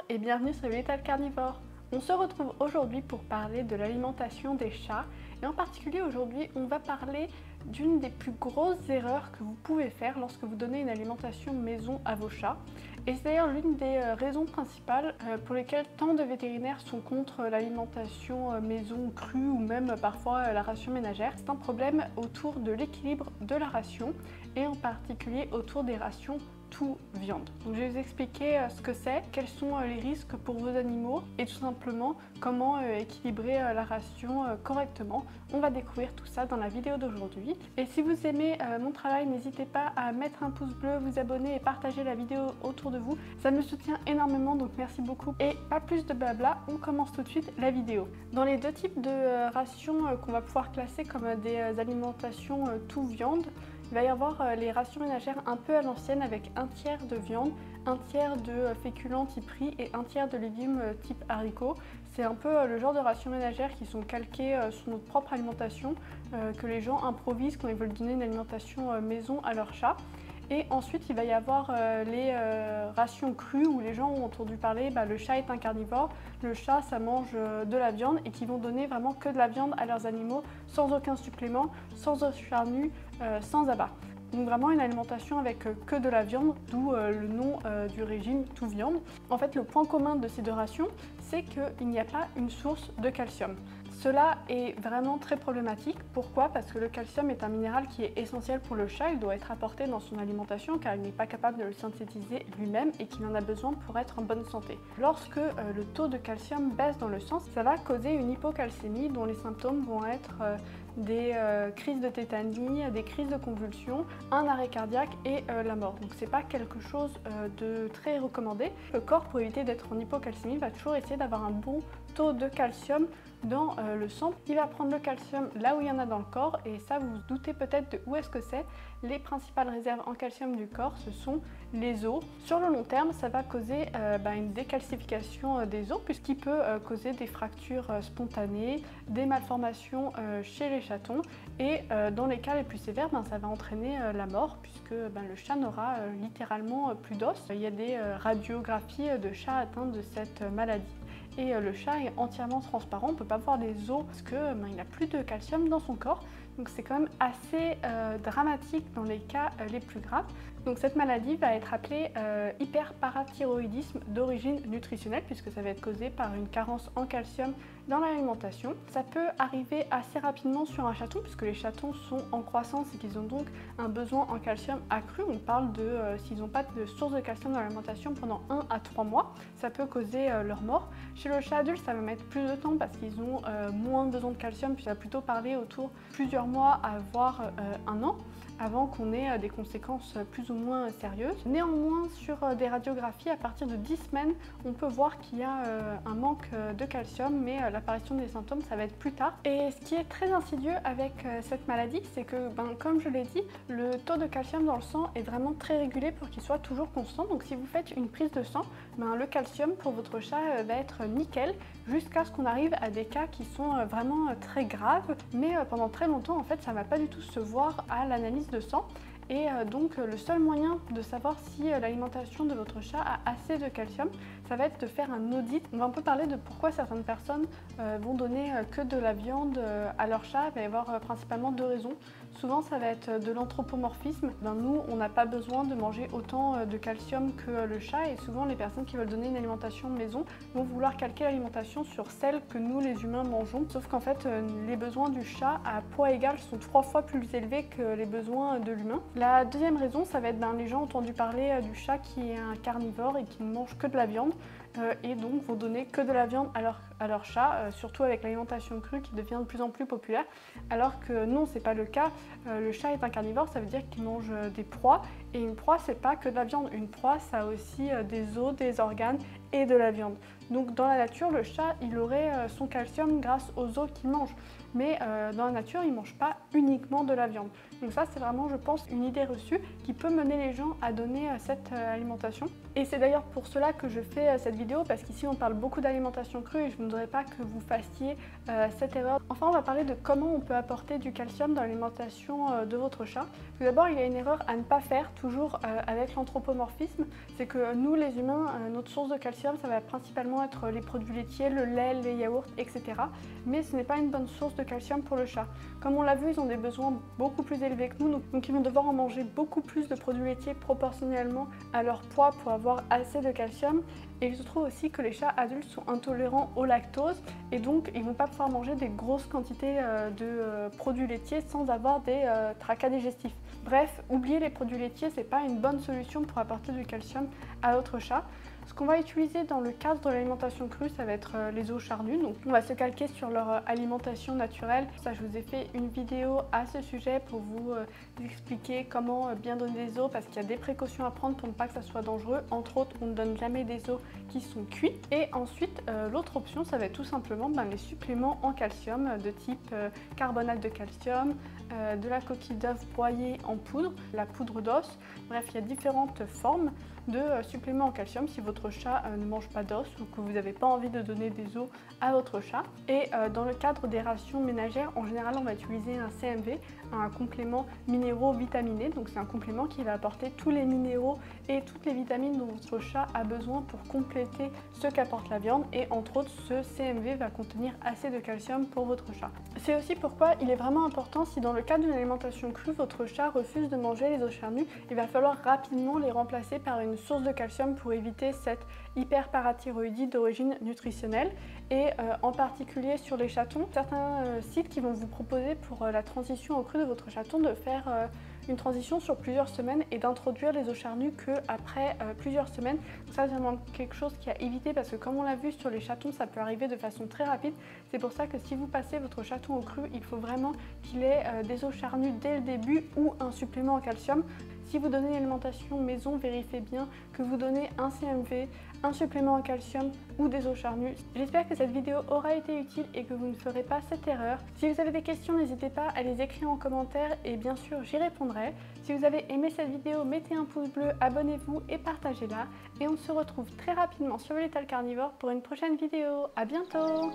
et bienvenue sur Little Carnivore. On se retrouve aujourd'hui pour parler de l'alimentation des chats et en particulier aujourd'hui on va parler d'une des plus grosses erreurs que vous pouvez faire lorsque vous donnez une alimentation maison à vos chats. Et c'est d'ailleurs l'une des raisons principales pour lesquelles tant de vétérinaires sont contre l'alimentation maison crue ou même parfois la ration ménagère. C'est un problème autour de l'équilibre de la ration et en particulier autour des rations tout viande. Donc je vais vous expliquer ce que c'est, quels sont les risques pour vos animaux et tout simplement comment équilibrer la ration correctement. On va découvrir tout ça dans la vidéo d'aujourd'hui. Et si vous aimez mon travail, n'hésitez pas à mettre un pouce bleu, vous abonner et partager la vidéo autour de vous. Ça me soutient énormément, donc merci beaucoup. Et pas plus de blabla, on commence tout de suite la vidéo. Dans les deux types de rations qu'on va pouvoir classer comme des alimentations tout viande, il va y avoir les rations ménagères un peu à l'ancienne avec un tiers de viande, un tiers de féculents type riz et un tiers de légumes type haricots. C'est un peu le genre de rations ménagères qui sont calquées sur notre propre alimentation, que les gens improvisent quand ils veulent donner une alimentation maison à leur chat. Et ensuite, il va y avoir les rations crues où les gens ont entendu parler, le chat est un carnivore, le chat ça mange de la viande et qui vont donner vraiment que de la viande à leurs animaux sans aucun supplément, sans os charnu, sans abat. Donc vraiment une alimentation avec que de la viande, d'où le nom du régime tout viande. En fait, le point commun de ces deux rations, c'est qu'il n'y a pas une source de calcium. Cela est vraiment très problématique. Pourquoi? Parce que le calcium est un minéral qui est essentiel pour le chat. Il doit être apporté dans son alimentation car il n'est pas capable de le synthétiser lui-même et qu'il en a besoin pour être en bonne santé. Lorsque le taux de calcium baisse dans le sang, ça va causer une hypocalcémie dont les symptômes vont être des crises de tétanie, des crises de convulsions, un arrêt cardiaque et la mort. Donc c'est pas quelque chose de très recommandé. Le corps, pour éviter d'être en hypocalcémie, va toujours essayer d'avoir un bon taux de calcium dans le sang. Il va prendre le calcium là où il y en a dans le corps et ça vous vous doutez peut-être de où est-ce que c'est. Les principales réserves en calcium du corps, ce sont les os. Sur le long terme, ça va causer une décalcification des os puisqu'il peut causer des fractures spontanées, des malformations chez les chatons et dans les cas les plus sévères, ça va entraîner la mort puisque le chat n'aura littéralement plus d'os. Il y a des radiographies de chats atteints de cette maladie. Et le chat est entièrement transparent, on ne peut pas voir les os parce qu'il n'a plus de calcium dans son corps. Donc c'est quand même assez dramatique dans les cas les plus graves. Donc cette maladie va être appelée hyperparathyroïdisme d'origine nutritionnelle puisque ça va être causé par une carence en calcium dans l'alimentation. Ça peut arriver assez rapidement sur un chaton puisque les chatons sont en croissance et qu'ils ont donc un besoin en calcium accru. On parle de s'ils n'ont pas de source de calcium dans l'alimentation pendant 1 à 3 mois, ça peut causer leur mort. Chez le chat adulte, ça va mettre plus de temps parce qu'ils ont moins besoin de calcium, puis ça va plutôt parler autour de plusieurs mois à voire un an avant qu'on ait des conséquences plus ou moins sérieuses. Néanmoins, sur des radiographies, à partir de 10 semaines, on peut voir qu'il y a un manque de calcium, mais l'apparition des symptômes, ça va être plus tard. Et ce qui est très insidieux avec cette maladie, c'est que, comme je l'ai dit, le taux de calcium dans le sang est vraiment très régulé pour qu'il soit toujours constant. Donc si vous faites une prise de sang, le calcium pour votre chat va être nickel jusqu'à ce qu'on arrive à des cas qui sont vraiment très graves. Mais pendant très longtemps, en fait, ça ne va pas du tout se voir à l'analyse de sang. Et donc le seul moyen de savoir si l'alimentation de votre chat a assez de calcium, ça va être de faire un audit. On va un peu parler de pourquoi certaines personnes vont donner que de la viande à leur chat. Il va y avoir principalement deux raisons. Souvent ça va être de l'anthropomorphisme. Nous, on n'a pas besoin de manger autant de calcium que le chat et souvent les personnes qui veulent donner une alimentation maison vont vouloir calquer l'alimentation sur celle que nous les humains mangeons. Sauf qu'en fait les besoins du chat à poids égal sont 3 fois plus élevés que les besoins de l'humain. La deuxième raison, ça va être les gens ont entendu parler du chat qui est un carnivore et qui ne mange que de la viande et donc vont donner que de la viande à leur chat, surtout avec l'alimentation crue qui devient de plus en plus populaire, alors que non, c'est pas le cas. Le chat est un carnivore, ça veut dire qu'il mange des proies et une proie, c'est pas que de la viande. Une proie, ça a aussi des os, des organes et de la viande. Donc dans la nature, le chat, il aurait son calcium grâce aux os qu'il mange. Mais dans la nature, il ne mange pas uniquement de la viande. Donc ça, c'est vraiment, je pense, une idée reçue qui peut mener les gens à donner cette alimentation. Et c'est d'ailleurs pour cela que je fais cette vidéo, parce qu'ici, on parle beaucoup d'alimentation crue et je ne voudrais pas que vous fassiez cette erreur. Enfin, on va parler de comment on peut apporter du calcium dans l'alimentation de votre chat. Tout d'abord, il y a une erreur à ne pas faire, toujours avec l'anthropomorphisme, c'est que nous les humains, notre source de calcium, ça va principalement être les produits laitiers, le lait, les yaourts, etc. Mais ce n'est pas une bonne source de calcium pour le chat. Comme on l'a vu, ils ont des besoins beaucoup plus élevés que nous, donc ils vont devoir en manger beaucoup plus de produits laitiers proportionnellement à leur poids pour avoir assez de calcium. Et il se trouve aussi que les chats adultes sont intolérants au lactose et donc ils ne vont pas pouvoir manger des grosses quantités de produits laitiers sans avoir des tracas digestifs. Bref, oublier les produits laitiers, c'est pas une bonne solution pour apporter du calcium à votre chat. Ce qu'on va utiliser dans le cadre de l'alimentation crue, ça va être les os charnus. Donc on va se calquer sur leur alimentation naturelle. Ça, je vous ai fait une vidéo à ce sujet pour vous expliquer comment bien donner des os parce qu'il y a des précautions à prendre pour ne pas que ça soit dangereux. Entre autres, on ne donne jamais des os qui sont cuits. Et ensuite, l'autre option, ça va être tout simplement les suppléments en calcium de type carbonate de calcium, de la coquille d'œuf broyée en poudre, la poudre d'os. Bref, il y a différentes formes de suppléments en calcium si votre chat ne mange pas d'os ou que vous n'avez pas envie de donner des os à votre chat. Et dans le cadre des rations ménagères, en général, on va utiliser un CMV, un complément minéraux-vitaminé. Donc c'est un complément qui va apporter tous les minéraux et toutes les vitamines dont votre chat a besoin pour compléter ce qu'apporte la viande. Et entre autres, ce CMV va contenir assez de calcium pour votre chat. C'est aussi pourquoi il est vraiment important, si dans le cadre d'une alimentation crue, votre chat refuse de manger les os charnus, il va falloir rapidement les remplacer par une source de calcium pour éviter cette hyperparathyroïdie d'origine nutritionnelle. Et en particulier sur les chatons, certains sites qui vont vous proposer pour la transition au cru de votre chaton de faire une transition sur plusieurs semaines et d'introduire les os charnus qu'après plusieurs semaines. Donc ça, c'est vraiment quelque chose qui a évité parce que comme on l'a vu sur les chatons, ça peut arriver de façon très rapide. C'est pour ça que si vous passez votre chaton au cru, il faut vraiment qu'il ait des os charnus dès le début ou un supplément en calcium. Si vous donnez une alimentation maison, vérifiez bien que vous donnez un CMV, un supplément en calcium ou des os charnus. J'espère que cette vidéo aura été utile et que vous ne ferez pas cette erreur. Si vous avez des questions, n'hésitez pas à les écrire en commentaire et bien sûr j'y répondrai. Si vous avez aimé cette vidéo, mettez un pouce bleu, abonnez-vous et partagez-la. Et on se retrouve très rapidement sur Little Carnivore pour une prochaine vidéo. À bientôt!